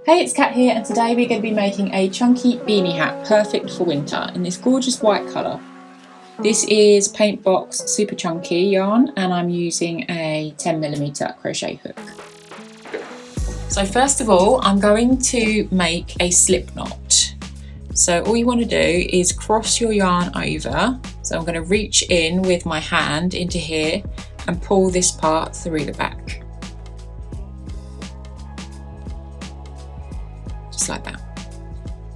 Hey, it's Kat here, and today we're going to be making a chunky beanie hat, perfect for winter, in this gorgeous white colour. This is Paint Box Super Chunky yarn, and I'm using a 10mm crochet hook. So first of all, I'm going to make a slip knot. So all you want to do is cross your yarn over. So I'm going to reach in with my hand into here and pull this part through the back. Just like that.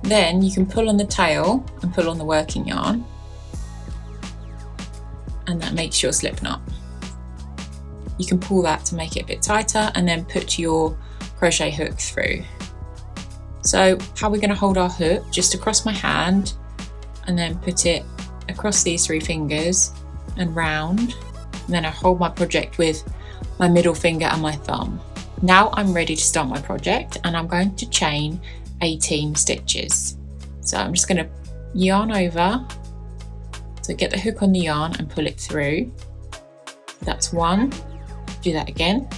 Then you can pull on the tail and pull on the working yarn, and that makes your slip knot. You can pull that to make it a bit tighter and then put your crochet hook through. So how we're going to hold our hook, just across my hand and then put it across these 3 fingers and round, and then I hold my project with my middle finger and my thumb. Now I'm ready to start my project, and I'm going to chain 18 stitches. So I'm just going to yarn over, so get the hook on the yarn and pull it through. That's 1, do that again,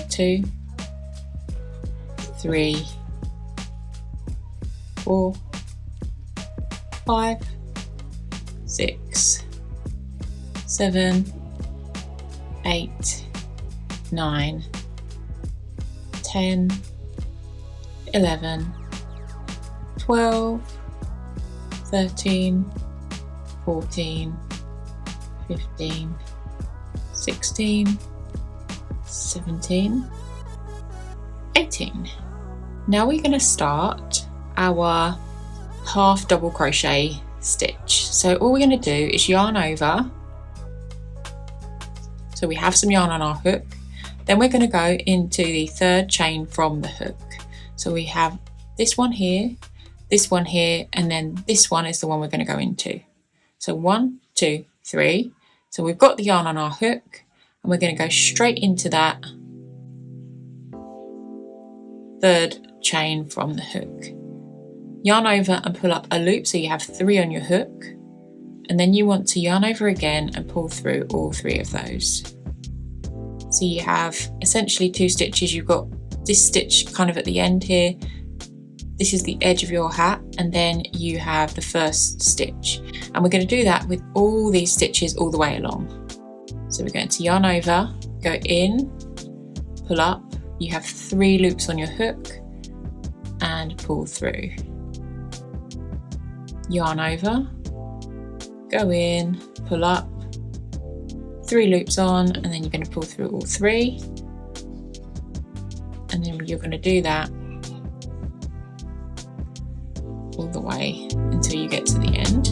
2, 3, 4, 5, 6, 7, 8, 9, 10, 11, 12, 13, 14, 15, 16, 17, 18. Now we're going to start our half double crochet stitch. So all we're going to do is yarn over. So we have some yarn on our hook. Then we're going to go into the 3rd chain from the hook. So we have this one here, and then this one is the one we're going to go into. So 1, 2, 3. So we've got the yarn on our hook, and we're going to go straight into that 3rd chain from the hook. Yarn over and pull up a loop, so you have 3 on your hook, and then you want to yarn over again and pull through all 3 of those. So you have essentially 2 stitches. You've got this stitch kind of at the end here. This is the edge of your hat, and then you have the 1st stitch. And we're going to do that with all these stitches all the way along. So we're going to yarn over, go in, pull up. You have 3 loops on your hook and pull through. Yarn over, go in, pull up, 3 loops on, and then you're going to pull through all 3, and then you're going to do that all the way until you get to the end.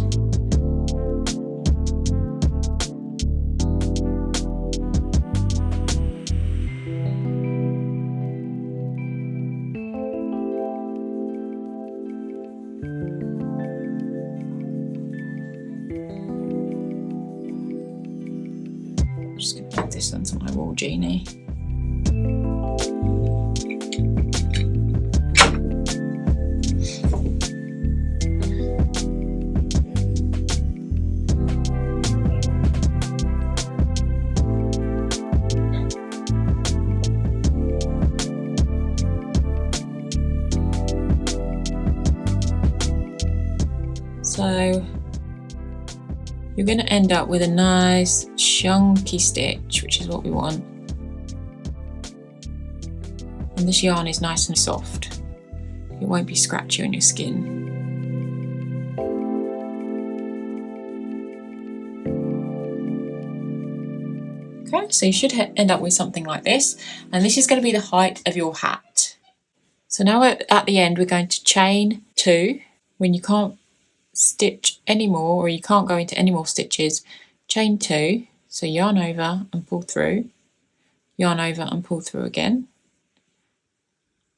I'm just going to add this onto my wool genie. So you're going to end up with a nice chunky stitch, which is what we want. And this yarn is nice and soft. It won't be scratchy on your skin. Okay, so you should end up with something like this, and this is going to be the height of your hat. So now at the end we're going to chain 2. When you can't stitch anymore, or you can't go into any more stitches, chain 2. So yarn over and pull through, yarn over and pull through again.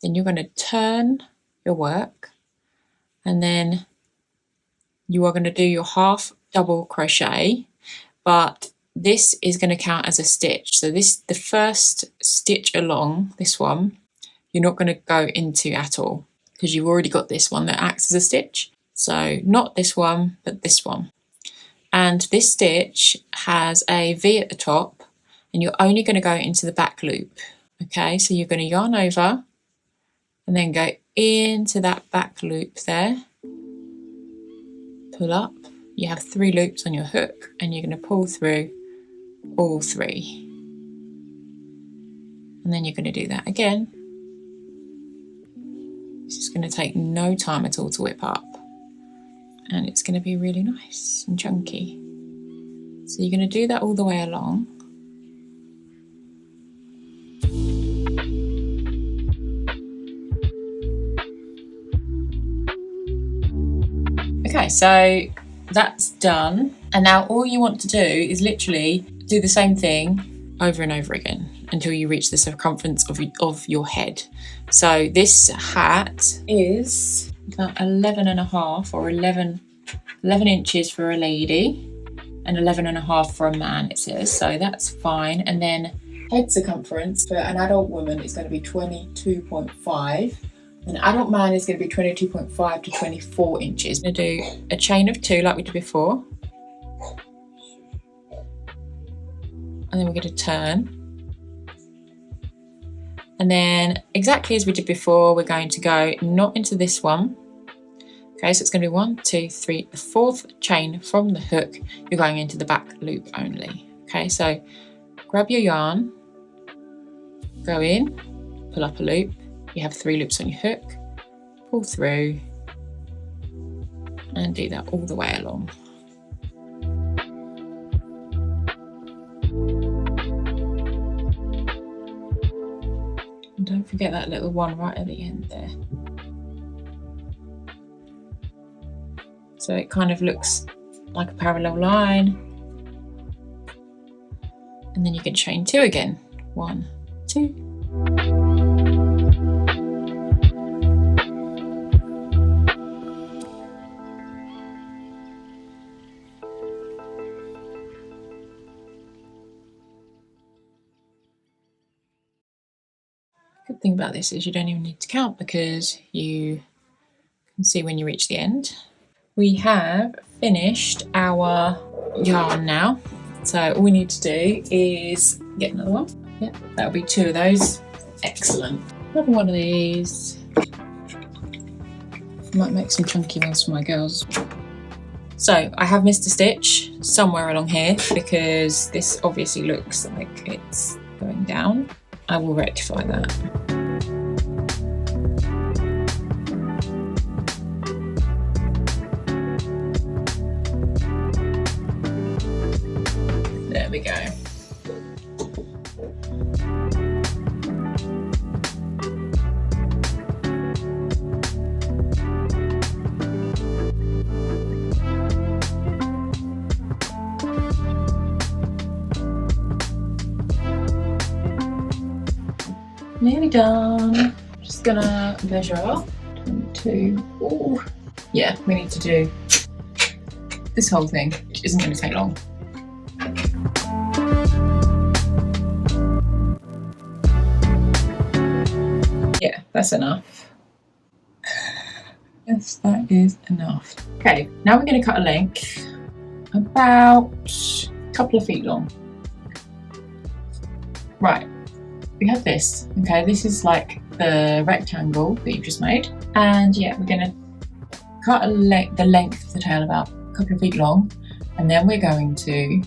Then you're going to turn your work, and then you are going to do your half double crochet, but this is going to count as a stitch. So this, the 1st stitch along this one, you're not going to go into at all, because you've already got this one that acts as a stitch. So not this one, but this one. And this stitch has a V at the top, and you're only going to go into the back loop. Okay, so you're going to yarn over, and then go into that back loop there, pull up. You have 3 loops on your hook, and you're going to pull through all 3, and then you're going to do that again. This is going to take no time at all to whip up, and it's going to be really nice and chunky. So you're going to do that all the way along. Okay, so that's done. And now all you want to do is literally do the same thing over and over again until you reach the circumference of your head. So this hat is about 11.5 or 11 inches for a lady and 11.5 for a man, it says. So that's fine. And then head circumference for an adult woman is going to be 22.5. An adult man is going to be 22.5 to 24 inches. We're going to do a chain of 2 like we did before. And then we're going to turn. And then exactly as we did before, we're going to go not into this one. Okay, so it's going to be 1, 2, 3, the 4th chain from the hook. You're going into the back loop only. Okay, so grab your yarn, go in, pull up a loop. You have 3 loops on your hook, pull through, and do that all the way along. And don't forget that little one right at the end there. So it kind of looks like a parallel line. And then you can chain 2 again. 1, 2. Good thing about this is you don't even need to count because you can see when you reach the end. We have finished our yarn now, so all we need to do is get another one. Yep, that'll be 2 of those. Excellent. Another one of these. Might make some chunky ones for my girls. So I have missed a stitch somewhere along here because this obviously looks like it's going down. I will rectify that. There we go. Nearly done. Just gonna measure up. 22. Ooh. Yeah, we need to do this whole thing, which isn't going to take long. Yeah, that's enough. Yes, that is enough. Okay, now we're going to cut a length about a couple of feet long. Right. We have this, okay, this is like the rectangle that you've just made, and yeah, we're going to cut the length of the tail about a couple of feet long, and then we're going to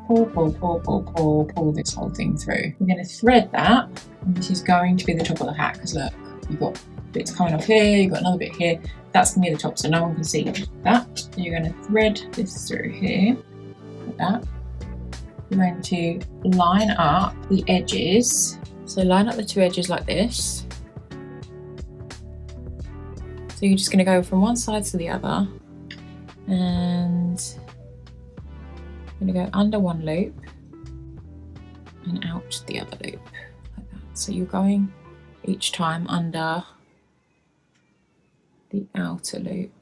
pull this whole thing through. We're going to thread that, and this is going to be the top of the hat, because look, you've got bits coming off here, you've got another bit here, that's going to be the top, so no one can see that. So you're going to thread this through here, like that. We're going to line up the edges. So line up the 2 edges like this. So you're just going to go from one side to the other, and I'm going to go under one loop and out the other loop, like that. So you're going each time under the outer loop.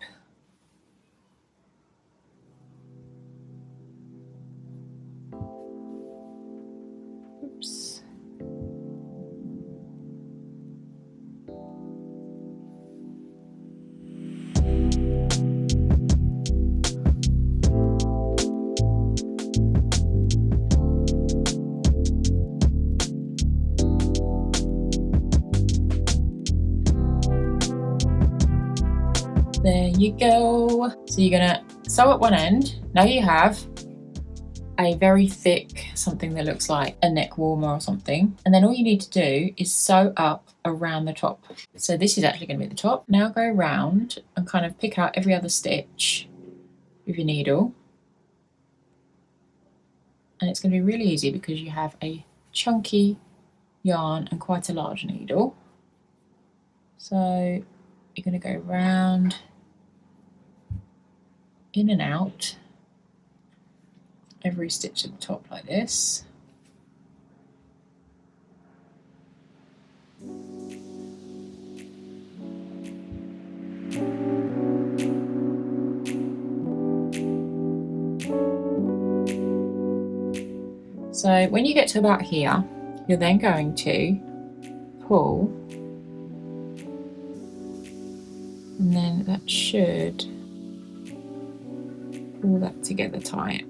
Oops. There you go. So you're gonna sew at one end. Now you have a very thick something that looks like a neck warmer or something, and then all you need to do is sew up around the top. So this is actually going to be the top. Now go around and kind of pick out every other stitch with your needle, and it's going to be really easy because you have a chunky yarn and quite a large needle. So you're going to go round, in and out every stitch at the top like this. So when you get to about here, you're then going to pull, and then that should pull that together tight.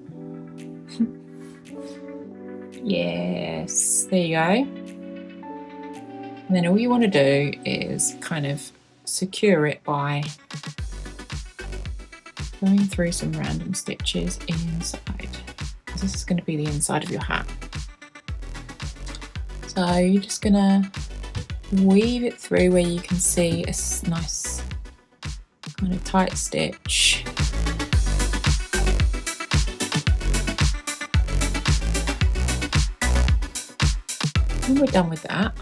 Yes, there you go. And then all you want to do is kind of secure it by going through some random stitches inside. This is going to be the inside of your hat. So you're just going to weave it through where you can see a nice kind of tight stitch. When we're done with that,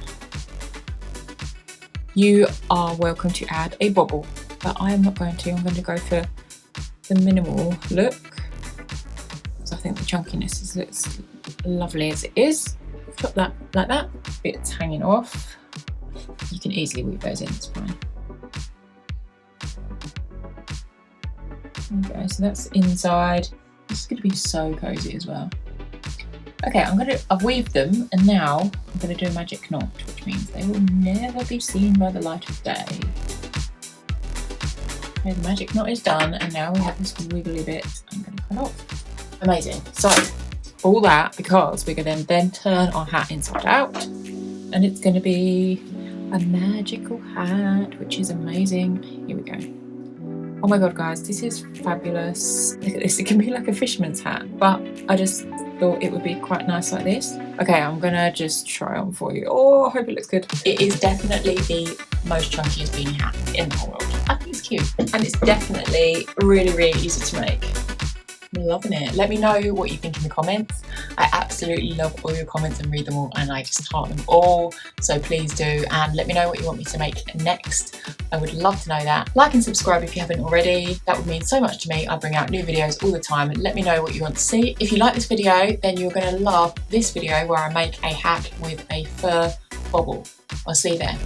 you are welcome to add a bobble, but I am not going to. I'm going to go for the minimal look. So I think the chunkiness is as lovely as it is. Chop that like that, bits hanging off. You can easily weave those in, it's fine. Okay, so that's inside. This is going to be so cozy as well. Okay, I've weaved them, and now I'm going to do a magic knot, which means they will never be seen by the light of day. Okay, the magic knot is done, and now we have this wiggly bit I'm going to cut off. Amazing. So all that because we're going to then turn our hat inside out, and it's going to be a magical hat, which is amazing. Here we go. Oh my god, guys, this is fabulous. Look at this. It can be like a fisherman's hat, but I just thought it would be quite nice like this. Okay, I'm gonna just try on for you. Oh, I hope it looks good. It is definitely the most chunkiest beanie hat in the whole world. I think it's cute, and it's definitely really, really easy to make. I'm loving it. Let me know what you think in the comments. I absolutely love all your comments and read them all, and I just heart them all. So please do, and let me know what you want me to make next. I would love to know that. Like and subscribe if you haven't already. That would mean so much to me. I bring out new videos all the time. Let me know what you want to see. If you like this video, then you're going to love this video where I make a hat with a fur bobble. I'll see you there.